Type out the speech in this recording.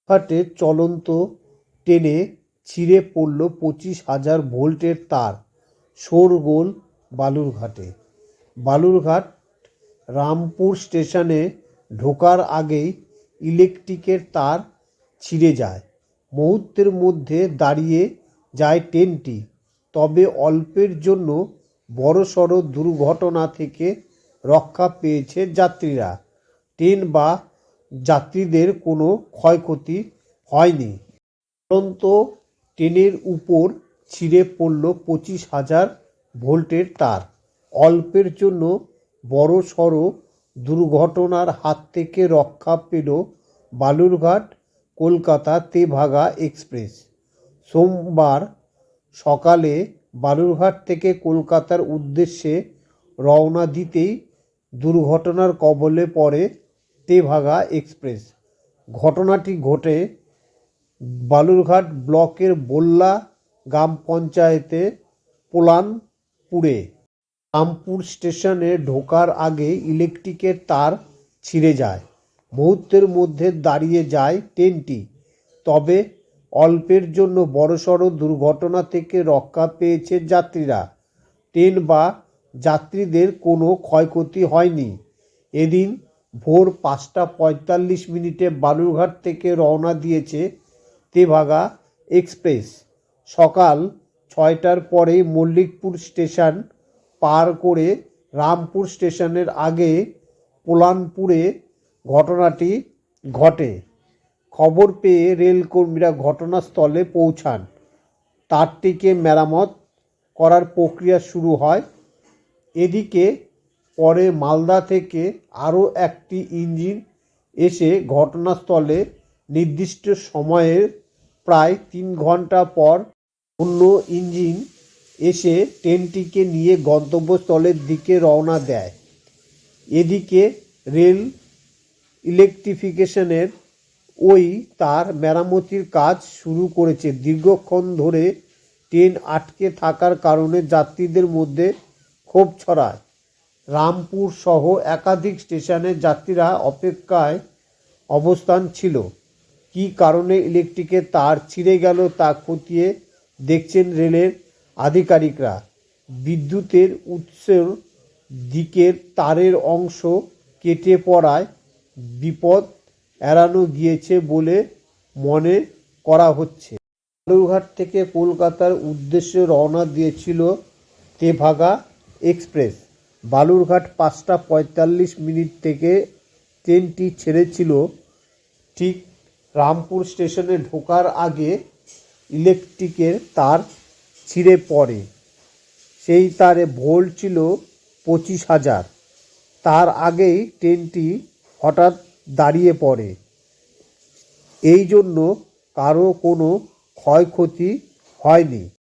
ঘাটে চলন্ত ট্রেনে ছিঁড়ে পড়ল 25,000 ভোল্টের তার, শোরগোল বালুরঘাটে। বালুরঘাট রামপুর স্টেশনে ঢোকার আগেই ইলেকট্রিকের তার ছিঁড়ে যায়। মুহূর্তের মধ্যে দাঁড়িয়ে যায় ট্রেনটি। তবে অল্পের জন্য বড়সড় দুর্ঘটনা থেকে রক্ষা পেয়েছে যাত্রীরা। ট্রেন বা যাত্রীদের কোনো ক্ষয়ক্ষতি হয়নি। চলন্ত ট্রেনের উপর ছিঁড়ে পড়ল 25,000 ভোল্টের তার। অল্পের জন্য বড়সড় দুর্ঘটনার হাত থেকে রক্ষা পেল বালুরঘাট কলকাতা তেভাগা এক্সপ্রেস। সোমবার সকালে বালুরঘাট থেকে কলকাতার উদ্দেশ্যে রওনা দিতেই দুর্ঘটনার কবলে পড়ে তেভাগা এক্সপ্রেস। ঘটনাটি ঘটে বালুরঘাট ব্লকের বল্লা গ্রাম পঞ্চায়েতে পোলানপুরে। রামপুর স্টেশনে ঢোকার আগে ইলেকট্রিকের তার ছিঁড়ে যায়। মুহূর্তের মধ্যে দাঁড়িয়ে যায় ট্রেনটি। তবে অল্পের জন্য বড়সড় দুর্ঘটনা থেকে রক্ষা পেয়েছে যাত্রীরা। ট্রেন বা যাত্রীদের কোনো ক্ষয়ক্ষতি হয়নি। এদিন ভোর 5:45 বালুরঘাট থেকে রওনা দিয়েছে তেভাগা এক্সপ্রেস। সকাল 6টার পরে মল্লিকপুর স্টেশন পার করে রামপুর স্টেশনের আগে পোলানপুরে ঘটনাটি ঘটে। খবর পেয়ে রেলকর্মীরা ঘটনাস্থলে পৌঁছান। তারটিকে মেরামত করার প্রক্রিয়া শুরু হয়। এদিকে পরে মালদা থেকে আরও একটি ইঞ্জিন এসে ঘটনাস্থলে নির্দিষ্ট সময়ের প্রায় 3 ঘন্টা পর অন্য ইঞ্জিন এসে ট্রেনটিকে নিয়ে গন্তব্যস্থলের দিকে রওনা দেয়। এদিকে রেল ইলেকট্রিফিকেশনের ওই তার মেরামতির কাজ শুরু করেছে। দীর্ঘক্ষণ ধরে ট্রেন আটকে থাকার কারণে যাত্রীদের মধ্যে ক্ষোভ ছড়ায়। রামপুর সহ একাধিক স্টেশনে যাত্রীরা অপেক্ষায় অবস্থান ছিল। কী কারণে ইলেকট্রিকের তার ছিঁড়ে গেল তা খতিয়ে দেখছেন রেলের আধিকারিকরা। বিদ্যুতের উৎসের দিকের তারের অংশ কেটে পড়ায় বিপদ এড়ানো গিয়েছে বলে মনে করা হচ্ছে। বালুরঘাট থেকে কলকাতার উদ্দেশ্যে রওনা দিয়েছিল তেভাগা এক্সপ্রেস। বালুরঘাট 5:45 থেকে ট্রেনটি ছেড়েছিল। ঠিক রামপুর স্টেশনে ঢোকার আগে ইলেকট্রিকের তার ছিঁড়ে পড়ে। সেই তারে ভোল্ট ছিল 25,000। তার আগেই ট্রেনটি হঠাৎ দাঁড়িয়ে পড়ে। এই জন্য কারো কোনো ক্ষয়ক্ষতি হয়নি।